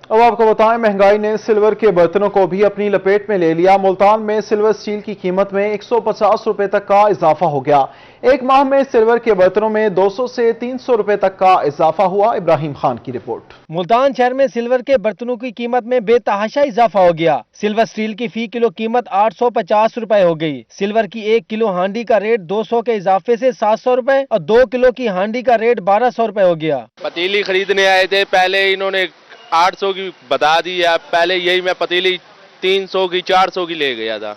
अब आपको बताएं, महंगाई ने सिल्वर के बर्तनों को भी अपनी लपेट में ले लिया। मुल्तान में सिल्वर स्टील की कीमत में 150 रुपए तक का इजाफा हो गया। एक माह में सिल्वर के बर्तनों में 200 से 300 रुपए तक का इजाफा हुआ। इब्राहिम खान की रिपोर्ट। मुल्तान शहर में सिल्वर के बर्तनों की कीमत में बेतहाशा इजाफा हो गया। सिल्वर स्टील की फी किलो कीमत 850 रुपए हो गई। सिल्वर की 1 किलो हांडी का रेट 200 के इजाफे से 700 रुपए और 2 किलो की हांडी का रेट 1200 रुपए हो गया। पतीली खरीदने आए थे, पहले इन्होंने 800 की बता दी है। पहले यही मैं पतीली 300 की 400 की ले गया था,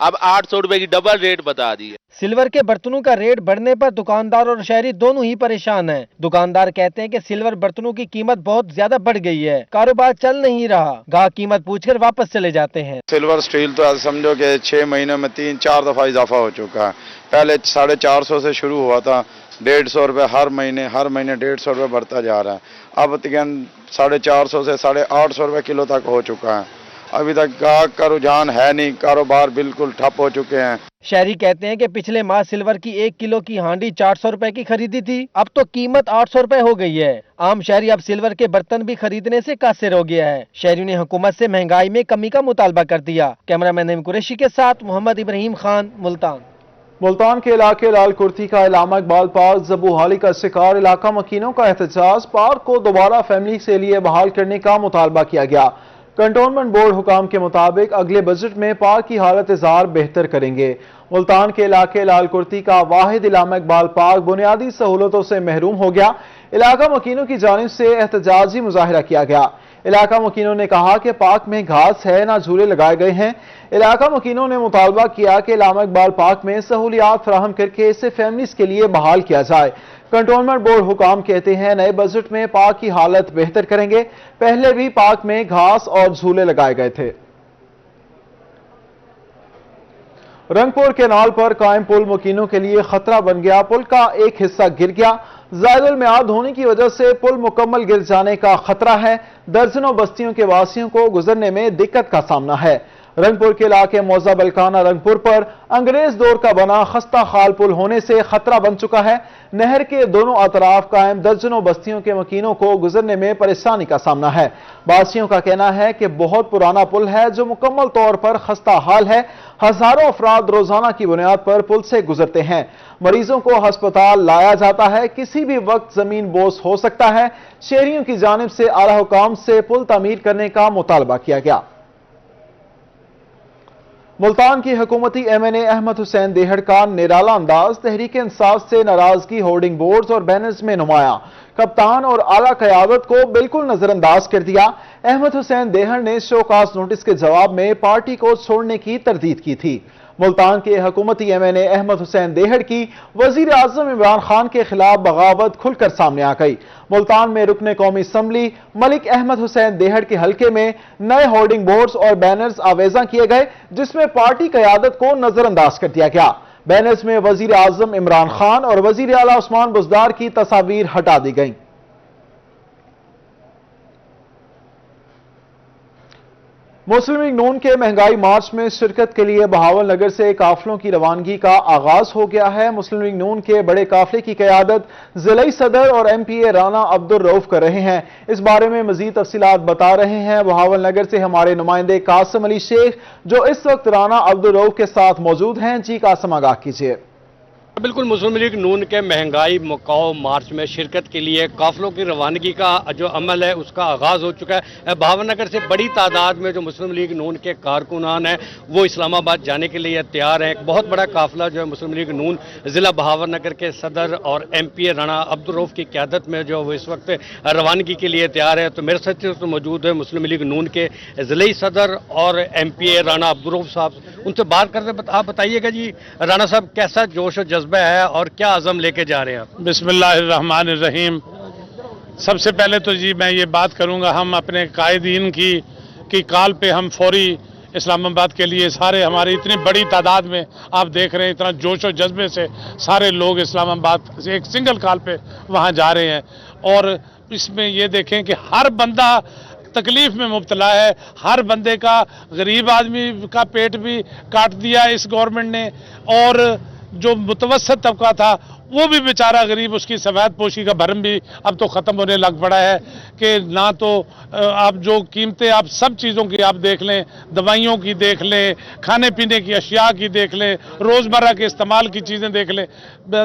अब 800 रुपए की डबल रेट बता दी है। सिल्वर के बर्तनों का रेट बढ़ने पर दुकानदार और शहरी दोनों ही परेशान हैं। दुकानदार कहते हैं कि सिल्वर बर्तनों की कीमत बहुत ज्यादा बढ़ गई है, कारोबार चल नहीं रहा। ग्राहक कीमत पूछकर वापस चले जाते हैं। सिल्वर स्टील तो समझो कि 6 महीनों में 3-4 दफा इजाफा हो चुका है। पहले 450 से शुरू हुआ था, 150 रुपये हर महीने 150 रुपये बढ़ता जा रहा है। अब तकरीबन 450 से 850 रुपये किलो तक हो चुका है। अभी तक ग्राहक का रुझान है नहीं, कारोबार बिल्कुल ठप हो चुके हैं। शहरी कहते हैं कि पिछले माह सिल्वर की 1 किलो की हांडी 400 रुपए की खरीदी थी, अब तो कीमत 800 रुपए हो गई है। आम शहरी अब सिल्वर के बर्तन भी खरीदने से कासिर हो गया है। शहरियों ने हुकूमत से महंगाई में कमी का मुतालबा कर दिया। कैमरामैन नईम कुरैशी के साथ मोहम्मद इब्राहिम खान, मुल्तान। मुल्तान के इलाके लाल कुर्ती का इलामा इकबाल पार्क जबूहाली का शिकार इलाका मकीनों का एहतजाज। पार्क को दोबारा फैमिली के लिए बहाल करने का मुतालबा किया गया। कंटोनमेंट बोर्ड हुकाम के मुताबिक अगले बजट में पार्क की हालत इज़ार बेहतर करेंगे। मुल्तान के इलाके लाल कुर्ती का वाहिद इलामा इकबाल पार्क बुनियादी सहूलतों से महरूम हो गया। इलाका मकीनों की जानिब से एहतजाजी मुजाहिरा किया गया। इलाका मकीनों ने कहा कि पार्क में घास है, ना झूले लगाए गए हैं। इलाका मकीनों ने मुतालबा किया कि इलामा इकबाल पार्क में सहूलियात फराहम करके इसे फैमिलीज के लिए बहाल किया जाए। कंटोनमेंट बोर्ड हुकाम कहते हैं नए बजट में पार्क की हालत बेहतर करेंगे। पहले भी पार्क में घास और झूले लगाए गए थे। रंगपुर केनाल पर कायम पुल मुकीनों के लिए खतरा बन गया। पुल का एक हिस्सा गिर गया। ज़ायदुल मियाद होने की वजह से पुल मुकम्मल गिर जाने का खतरा है। दर्जनों बस्तियों के वासियों को गुजरने में दिक्कत का सामना है। रंगपुर के इलाके मौजा बलकाना रंगपुर पर अंग्रेज दौर का बना खस्ता खाल पुल होने से खतरा बन चुका है। नहर के दोनों अतराफ कायम दर्जनों बस्तियों के मकीनों को गुजरने में परेशानी का सामना है। बासियों का कहना है कि बहुत पुराना पुल है जो मुकम्मल तौर पर खस्ता हाल है। हजारों अफराद रोजाना की बुनियाद पर पुल से गुजरते हैं। मरीजों को अस्पताल लाया जाता है, किसी भी वक्त जमीन बोस हो सकता है। शहरियों की जानिब से आला हुकाम से पुल तामीर करने का मुतालबा किया गया। मुल्तान की हुकूमती एमएनए अहमद हुसैन देहड़ का निराला अंदाज। तहरीक इंसाफ से नाराजगी होर्डिंग बोर्ड्स और बैनर्स में नुमाया। कप्तान और आला क़यादत को बिल्कुल नजरअंदाज कर दिया। अहमद हुसैन देहड़ ने शोकास नोटिस के जवाब में पार्टी को छोड़ने की तरदीद की थी। मुल्तान के हुकूमती एमएनए अहमद हुसैन देहड़ की वजीर आजम इमरान खान के खिलाफ बगावत खुलकर सामने आ गई। मुल्तान में रुकने कौमी असम्बली मलिक अहमद हुसैन देहड़ के हलके में नए होर्डिंग बोर्ड्स और बैनर्स आवेजा किए गए, जिसमें पार्टी क़यादत को नजरअंदाज कर दिया गया। बैनर्स में वजीर आजम इमरान खान और वजीर आला उस्मान बुज़दार की तस्वीर हटा दी गई। मुस्लिम लीग नून के महंगाई मार्च में शिरकत के लिए बहावल नगर से काफिलों की रवानगी का आगाज हो गया है। मुस्लिम लीग नून के बड़े काफिले की क़यादत ज़िलाई सदर और एमपीए राना अब्दुल रऊफ कर रहे हैं। इस बारे में मजीद तफसीलात बता रहे हैं बहावल नगर से हमारे नुमाइंदे कासिम अली शेख, जो इस वक्त राना अब्दुल रऊफ के साथ मौजूद हैं। जी कासिम, आगाह कीजिए। बिल्कुल, मुस्लिम लीग नून के महंगाई मुकाओ मार्च में शिरकत के लिए काफिलों की रवानगी का जो अमल है उसका आगाज़ हो चुका है। भावनगर से बड़ी तादाद में जो मुस्लिम लीग नून के कारकुनान हैं वो इस्लामाबाद जाने के लिए तैयार हैं। एक बहुत बड़ा काफिला जो है मुस्लिम लीग नून ज़िला भावनगर के सदर और एमपीए राना अब्दुल रऊफ की क़यादत में जो वो इस वक्त रवानगी के लिए तैयार है। तो मेरे साथ तो मौजूद है मुस्लिम लीग नून के ज़िलाई सदर और एमपीए राना अब्दुल रऊफ साहब, उनसे बात करते। आप बताइएगा जी राना साहब, कैसा जोश और जज्बा है और क्या अज़म लेके जा रहे हैं? बिस्मिल्लाहिर्रहमानिर्रहीम। सबसे पहले तो जी मैं ये बात करूंगा, हम अपने कायदीन की कॉल पे हम फौरी इस्लामाबाद के लिए सारे हमारी इतनी बड़ी तादाद में आप देख रहे हैं, इतना जोश और जज्बे से सारे लोग इस्लामाबाद से एक सिंगल कॉल पे वहाँ जा रहे हैं। और इसमें ये देखें कि हर बंदा तकलीफ में मुब्तला है, हर बंदे का, गरीब आदमी का पेट भी काट दिया इस गवर्नमेंट ने और जो मुतवस्सित तबका था वो भी बेचारा गरीब, उसकी सफ़ेद पोशी का भरम भी अब तो ख़त्म होने लग पड़ा है कि ना तो आप जो कीमतें आप सब चीज़ों की आप देख लें, दवाइयों की देख लें, खाने पीने की अशिया की देख लें, रोज़मर्रा के इस्तेमाल की चीज़ें देख लें,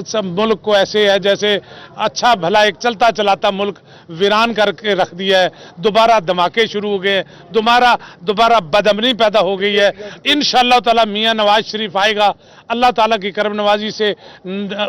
सब मुल्क को ऐसे है जैसे अच्छा भला एक चलता चलाता मुल्क वीरान करके रख दिया है। दोबारा धमाके शुरू हो गए, दोबारा बदअमनी पैदा हो गई है। इंशाअल्लाह ताला मियाँ नवाज शरीफ आएगा, अल्लाह ताला की करम नवाजी से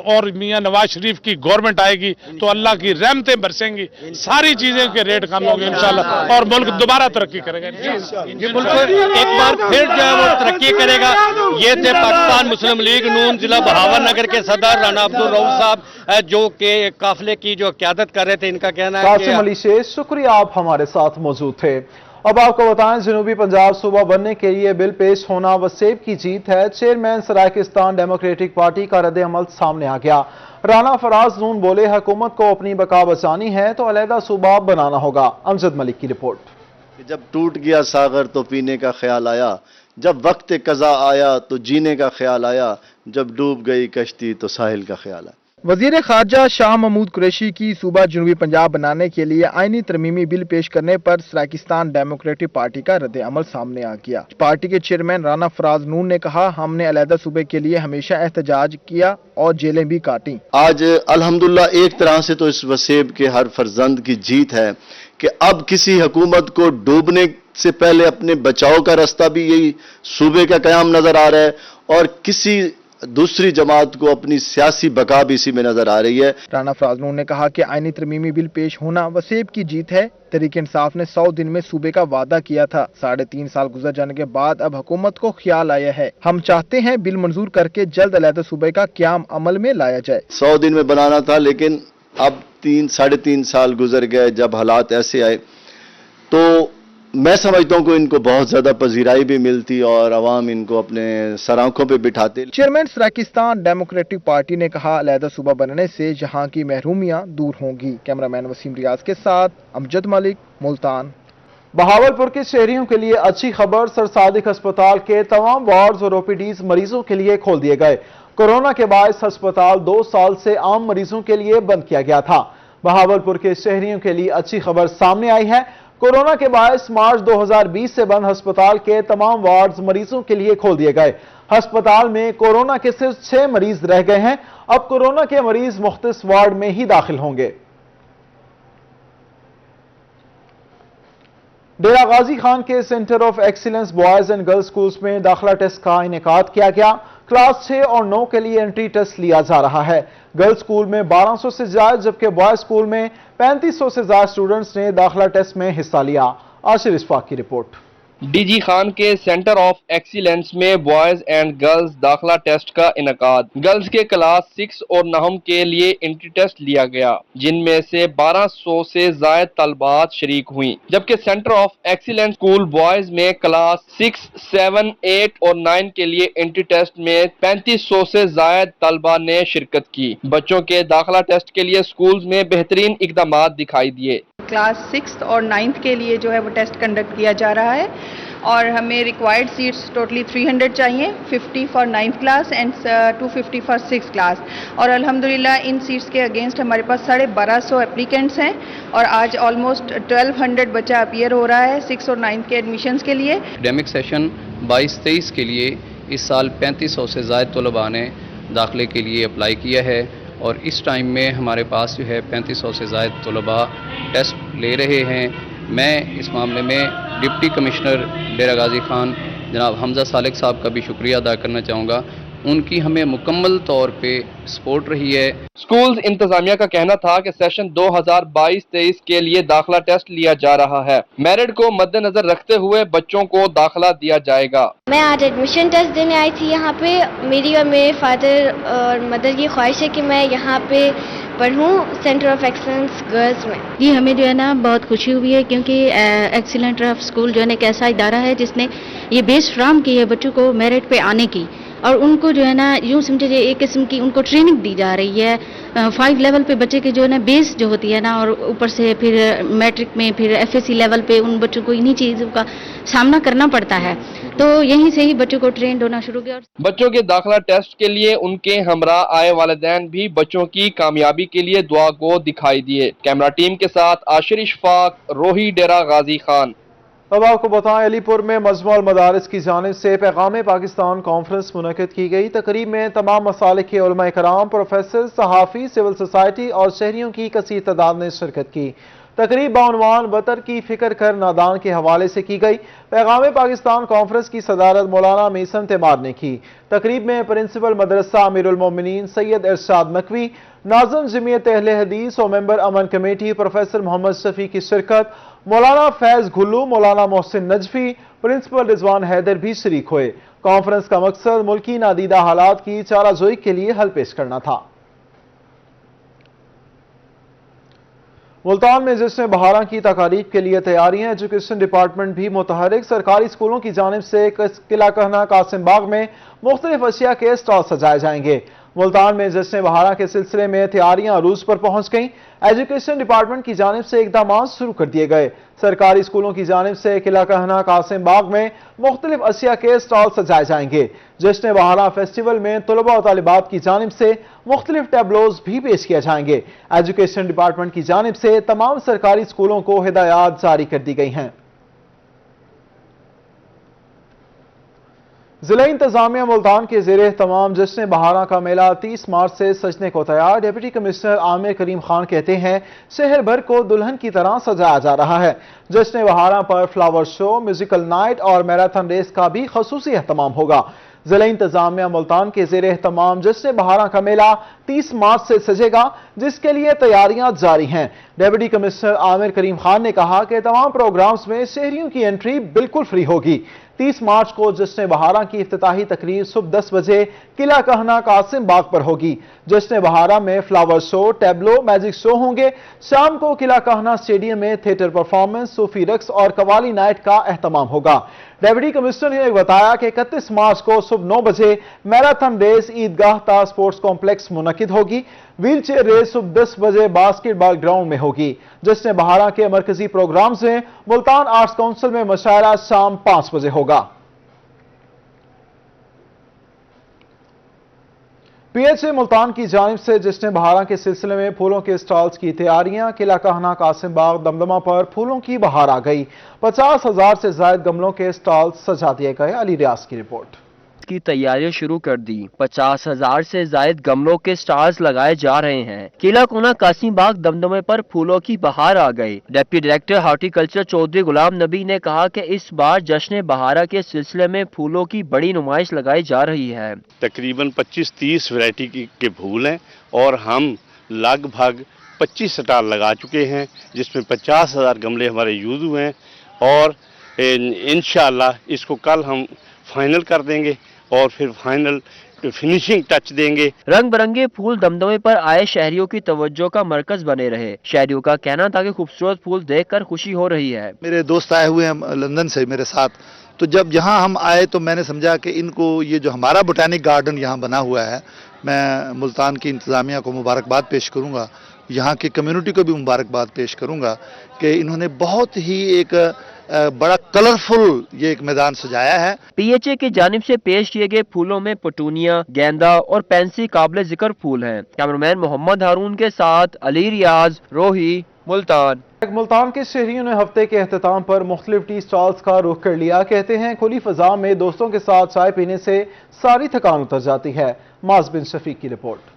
और मियाँ नवाज शरीफ की गवर्नमेंट आएगी तो अल्लाह की रहमतें बरसेंगी, सारी चीजें के रेट कम होंगे इंशाल्लाह और मुल्क दोबारा तरक्की करेगा। ये मुल्क एक बार फिर जो है वो तरक्की करेगा। ये थे पाकिस्तान मुस्लिम लीग नून जिला बहावलनगर के सदर राना अब्दुल रऊफ साहब, जो कि काफिले की जो क़यादत कर रहे थे। इनका कहना है कासिम अली शेख, शुक्रिया आप हमारे साथ मौजूद थे। अब आपको बताएं, जनूबी पंजाब सूबा बनने के लिए बिल पेश होना वसेब की जीत है। चेयरमैन सराकिस्तान डेमोक्रेटिक पार्टी का रद्द अमल सामने आ गया। राना फराज नून बोले, हुकूमत को अपनी बका बचानी है तो अलहदा सूबा बनाना होगा। अमजद मलिक की रिपोर्ट। जब टूट गया सागर तो पीने का ख्याल आया, जब वक्त कज़ा आया तो जीने का ख्याल आया, जब डूब गई कश्ती तो साहिल का ख्याल आया। वजीर खारजा शाह महमूद कुरैशी की सूबा जनूबी पंजाब बनाने के लिए आईनी तरमीमी बिल पेश करने पर सराकिस्तान डेमोक्रेटिक पार्टी का रद्द अमल सामने आ गया। पार्टी के चेयरमैन राना फराज नून ने कहा, हमने अलहदा सूबे के लिए हमेशा एहतजाज किया और जेलें भी काटी। आज अल्हम्दुलिल्लाह एक तरह से तो इस वसेब के हर फर्जंद की जीत है कि अब किसी हुकूमत को डूबने से पहले अपने बचाव का रास्ता भी यही सूबे का कयाम नजर आ रहा है और किसी दूसरी जमात को अपनी सियासी बका भी इसी में नजर आ रही है। राना फराज नून ने कहा कि आईनी तरमीमी बिल पेश होना वसेब की जीत है। तहरीक इंसाफ ने 100 दिन में सूबे का वादा किया था। 3.5 साल गुजर जाने के बाद अब हुकूमत को ख्याल आया है। हम चाहते हैं बिल मंजूर करके जल्द अलहदा सूबे का क्याम अमल में लाया जाए। 100 दिन में बनाना था, लेकिन अब 3-3.5 साल गुजर गए। जब हालात ऐसे आए तो मैं समझता हूँ कि इनको बहुत ज्यादा पजीराई भी मिलती और अवाम इनको अपने सराखों पे बिठाते। चेयरमैन सराकिस्तान डेमोक्रेटिक पार्टी ने कहा, अलहदा सूबा बनने से यहाँ की महरूमियाँ दूर होंगी। कैमरामैन वसीम रियाज के साथ अमजद मलिक, मुल्तान। बहावलपुर के शहरियों के लिए अच्छी खबर, सर सादिक अस्पताल के तमाम वार्ड्स और ओपीडीज मरीजों के लिए खोल दिए गए। कोरोना के बायस अस्पताल 2 साल से आम मरीजों के लिए बंद किया गया था। बहावलपुर के शहरियों के लिए अच्छी खबर सामने आई है। कोरोना के बायस मार्च 2020 से बंद अस्पताल के तमाम वार्ड्स मरीजों के लिए खोल दिए गए। अस्पताल में कोरोना के सिर्फ 6 मरीज रह गए हैं। अब कोरोना के मरीज मुख्तलिफ वार्ड में ही दाखिल होंगे। डेरा गाजी खान के centre of excellence boys and girls schools में दाखिला टेस्ट का इनेकाद किया गया। क्लास 6 और 9 के लिए एंट्री टेस्ट लिया जा रहा है। गर्ल्स स्कूल में 1200 से ज्यादा जबकि बॉयज स्कूल में 3500 से ज्यादा स्टूडेंट्स ने दाखिला टेस्ट में हिस्सा लिया। आशिर इस्फाक की रिपोर्ट। डीजी खान के सेंटर ऑफ एक्सीलेंस में बॉयज एंड गर्ल्स दाखिला टेस्ट का इनकाद। गर्ल्स के क्लास 6 और 9 के लिए एंट्री टेस्ट लिया गया, जिनमें से 1200 से ज्यादा तलबात शरीक हुई, जबकि centre of excellence school boys में क्लास 6, 7, 8 और 9 के लिए एंट्री टेस्ट में 3500 से ज्यादा तलबा ने शिरकत की। बच्चों के दाखिला टेस्ट के लिए स्कूल्स में बेहतरीन इकदाम दिखाई दिए। क्लास 6 और 9th के लिए जो है वो टेस्ट कंडक्ट किया जा रहा है और हमें रिक्वायर्ड सीट्स टोटली 300 चाहिए, 50 for 9th class and 250 for 6th class. और अल्हम्दुलिल्लाह इन सीट्स के अगेंस्ट हमारे पास 1250 एप्लीकेंट्स हैं और आज ऑलमोस्ट 1200 बच्चा अपीयर हो रहा है 6 और 9th के एडमिशन्स के लिए। एकेडमिक सेशन 22-23 के लिए इस साल 3500 से ज़्यादा तलबा ने दाखिले के लिए अप्लाई किया है और इस टाइम में हमारे पास जो है 3500 से ज़्यादा तलबा टेस्ट ले रहे हैं। मैं इस मामले में डिप्टी कमिश्नर डेरा गाजी खान जनाब हमजा सालिक साहब का भी शुक्रिया अदा करना चाहूँगा। उनकी हमें मुकम्मल तौर पे सपोर्ट रही है। स्कूल्स इंतजामिया का कहना था कि सेशन 2022-23 के लिए दाखिला टेस्ट लिया जा रहा है। मेरिट को मद्देनजर रखते हुए बच्चों को दाखिला दिया जाएगा। मैं आज एडमिशन टेस्ट देने आई थी यहाँ पे। मेरी और मेरे फादर और मदर की ख्वाहिश है कि मैं यहाँ पे पढ़ूँ सेंटर ऑफ एक्सीलेंस गर्ल्स में। जी हमें जो है ना बहुत खुशी हुई है क्योंकि एक्सीलेंट ऑफ स्कूल जो है एक ऐसा इदारा है जिसने ये बेस फ्राहम की है बच्चों को मेरिट पे आने की। और उनको जो है ना यूँ समझिए एक किस्म की उनको ट्रेनिंग दी जा रही है। 5 लेवल पे बच्चे की जो है ना बेस जो होती है ना, और ऊपर से फिर मैट्रिक में फिर FSC लेवल पे उन बच्चों को इन्हीं चीज़ों का सामना करना पड़ता है। तो यहीं से ही बच्चों को ट्रेंड होना शुरू किया। बच्चों के दाखिला टेस्ट के लिए उनके हमरा आए वालिदैन भी बच्चों की कामयाबी के लिए दुआ गो दिखाई दिए। कैमरा टीम के साथ आशिर इशफाक, रोही, डेरा गाजी खान। अब आपको बताएं, अलीपुर में मजमुअल मदारिस की जानिब से पैगाम पाकिस्तान कॉन्फ्रेंस मुनक़िद की गई। तकरीब में तमाम मसालिक के उलमा कराम, प्रोफेसर, सहाफ़ी, सिविल सोसाइटी और शहरियों की कसीर तादाद ने शिरकत की। तकरीब बाउनवान वतर की फिक्र कर नादान के हवाले से की गई। पैगाम पाकिस्तान कॉन्फ्रेंस की सदारत मौलाना मीसन तिमार ने की। तकरीब में प्रिंसिपल मदरसा अमीरुल मोमिनीन सैयद इरशाद नकवी, नाज़िम जमीयत अहले हदीस और मेंबर अमन कमेटी प्रोफेसर मोहम्मद शफी की शिरकत। मौलाना फैज घुल्लू, मौलाना मोहसिन नजफी, प्रिंसिपल रिजवान हैदर भी शरीक हुए। कॉन्फ्रेंस का मकसद मुल्की नादीदा हालात की चाराजोई के लिए हल पेश करना था। मुल्तान में जश्न बहारा की तकारीब के लिए तैयारियां, एजुकेशन डिपार्टमेंट भी मुतहरिक। सरकारी स्कूलों की जानिब से किला कहना कासिम बाग में मुख्तलिफ अशिया के स्टॉल सजाए जाएंगे। मुल्तान में जश्न बहारा के सिलसिले में तैयारियां अरूज पर पहुंच गईं। एजुकेशन डिपार्टमेंट की जानिब से इकदाम शुरू कर दिए गए। सरकारी स्कूलों की जानिब से किला कहना कासिम बाग में मुख्तलिफ अशिया के स्टॉल सजाए जाएंगे। जश्न बहारा फेस्टिवल में तलबा और तालिबात की जानिब से मुख्तलिफ टैबलोज भी पेश किए जाएंगे। एजुकेशन डिपार्टमेंट की जानिब से तमाम सरकारी स्कूलों को हिदायत जारी कर दी गई हैं। जिला इंतजामिया मुल्तान के ज़ेरे तमाम जश्न बहारा का मेला 30 मार्च से सजने को तैयार। डिप्टी कमिश्नर आमिर करीम खान कहते हैं, शहर भर को दुल्हन की तरह सजाया जा रहा है। जश्न बहारा पर फ्लावर शो, म्यूजिकल नाइट और मैराथन रेस का भी खसूसी एहतमाम होगा। जिला इंतजामिया मुल्तान के ज़ेरे तमाम जश्न बहारा का मेला 30 मार्च से सजेगा, जिसके लिए तैयारियां जारी हैं। डिप्टी कमिश्नर आमिर करीम खान ने कहा कि तमाम प्रोग्राम्स में शहरियों की एंट्री बिल्कुल फ्री होगी। 30 मार्च को जश्न बहारा की इफ्तिताही तकरीर सुबह 10 बजे किला कहना कासिम बाग पर होगी। जश्न बहारा में flower show, Tableau, magic show होंगे। शाम को किला कहना स्टेडियम में थिएटर परफॉर्मेंस, सूफी रक्स और कवाली नाइट का एहतमाम होगा। डिप्टी कमिश्नर ने बताया कि 31 मार्च को सुबह 9 बजे मैराथन रेस ईदगाह ता स्पोर्ट्स कॉम्प्लेक्स मुनकिद होगी। व्हील चेयर रेस सुबह 10 बजे बास्केटबॉल ग्राउंड में होगी। जश्न बहारा के मरकजी प्रोग्राम्स में मुल्तान आर्ट्स काउंसिल में मशायरा शाम 5 बजे होगा। PHA मुल्तान की जानिब से जश्न बहारा के सिलसिले में फूलों के स्टॉल्स की तैयारियां। किला कहना कासिम बाग दमदमा पर फूलों की बहार आ गई। 50,000 से ज्यादा गमलों के स्टॉल्स सजा दिए गए। अली रियाज की रिपोर्ट। की तैयारियां शुरू कर दी। 50,000 से जायद गमलों के स्टॉल्स लगाए जा रहे हैं। किला कोना कासिम बाग दमदमे पर फूलों की बहार आ गई। Deputy director horticulture Chaudhary Ghulam Nabi ने कहा कि इस बार जश्न बहारा के सिलसिले में फूलों की बड़ी नुमाइश लगाई जा रही है। तकरीबन 25-30 वैरायटी के फूल हैं और हम लगभग 25 स्टॉल लगा चुके हैं, जिसमें 50,000 गमले हमारे यूज हुए हैं और इंशाअल्लाह इसको कल हम फाइनल कर देंगे और फिर फाइनल फिनिशिंग टच देंगे। रंग बिरंगे फूल दमदमे पर आए शहरियों की तवज्जो का मरकज बने रहे। शहरियों का कहना था कि खूबसूरत फूल देखकर खुशी हो रही है। मेरे दोस्त आए हुए हैं लंदन से मेरे साथ, तो जब यहाँ हम आए तो मैंने समझा कि इनको ये जो हमारा बोटानिक गार्डन यहाँ बना हुआ है, मैं मुल्तान की इंतज़ामिया को मुबारकबाद पेश करूँगा, यहाँ की कम्युनिटी को भी मुबारकबाद पेश करूँगा कि इन्होंने बहुत ही एक बड़ा कलरफुल ये एक मैदान सजाया है। PHA की जानिब से पेश किए गए फूलों में पटूनिया, गेंदा और पेंसी काबिल जिक्र फूल हैं। कैमरामैन मोहम्मद हारून के साथ अली रियाज, रोही, मुल्तान। मुल्तान के शहरियों ने हफ्ते के अख्ताम पर मुख्तलिफ टी स्टॉल्स का रुख कर लिया। कहते हैं खुली फजा में दोस्तों के साथ चाय पीने से सारी थकान उतर जाती है। माज बिन शफीक की रिपोर्ट।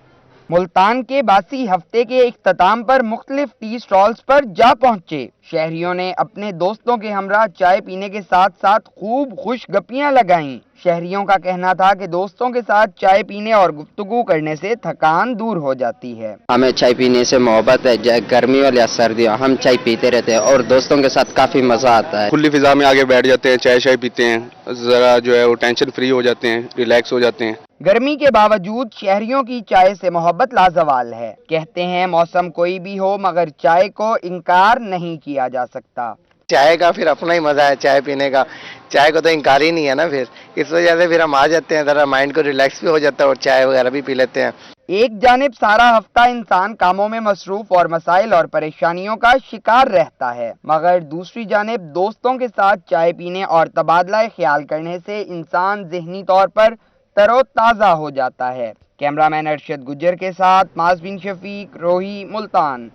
मुल्तान के बासी हफ्ते के इख्तिताम पर मुख्तलिफ टी स्टॉल्स पर जा पहुंचे शहरियों ने अपने दोस्तों के हमरा चाय पीने के साथ साथ खूब खुशगपियां लगाईं। शहरियों का कहना था कि दोस्तों के साथ चाय पीने और गुफ्तगू करने से थकान दूर हो जाती है। हमें चाय पीने से मोहब्बत है, चाहे गर्मी हो या सर्दी हो, हम चाय पीते रहते हैं और दोस्तों के साथ काफी मजा आता है। खुली फिजा में आगे बैठ जाते हैं, चाय पीते हैं, जरा जो है वो टेंशन फ्री हो जाते हैं, रिलैक्स हो जाते हैं। गर्मी के बावजूद शहरियों की चाय से मोहब्बत लाजवाल है। कहते हैं मौसम कोई भी हो मगर चाय को इनकार नहीं किया जा सकता। चाय का फिर अपना ही मज़ा है चाय पीने का, चाय को तो इनकार ही नहीं है ना, फिर इस वजह से फिर हम आ जाते हैं, ज़रा माइंड को रिलैक्स भी हो जाता है और चाय वगैरह भी पी लेते हैं। एक जानिब सारा हफ्ता इंसान कामों में मसरूफ और मसाइल और परेशानियों का शिकार रहता है, मगर दूसरी जानिब दोस्तों के साथ चाय पीने और तबादला ख्याल करने से इंसान ज़हनी तौर पर तरोताज़ा हो जाता है। कैमरामैन अरशद गुज्जर के साथ माज़बिन शफीक, रोही, मुल्तान।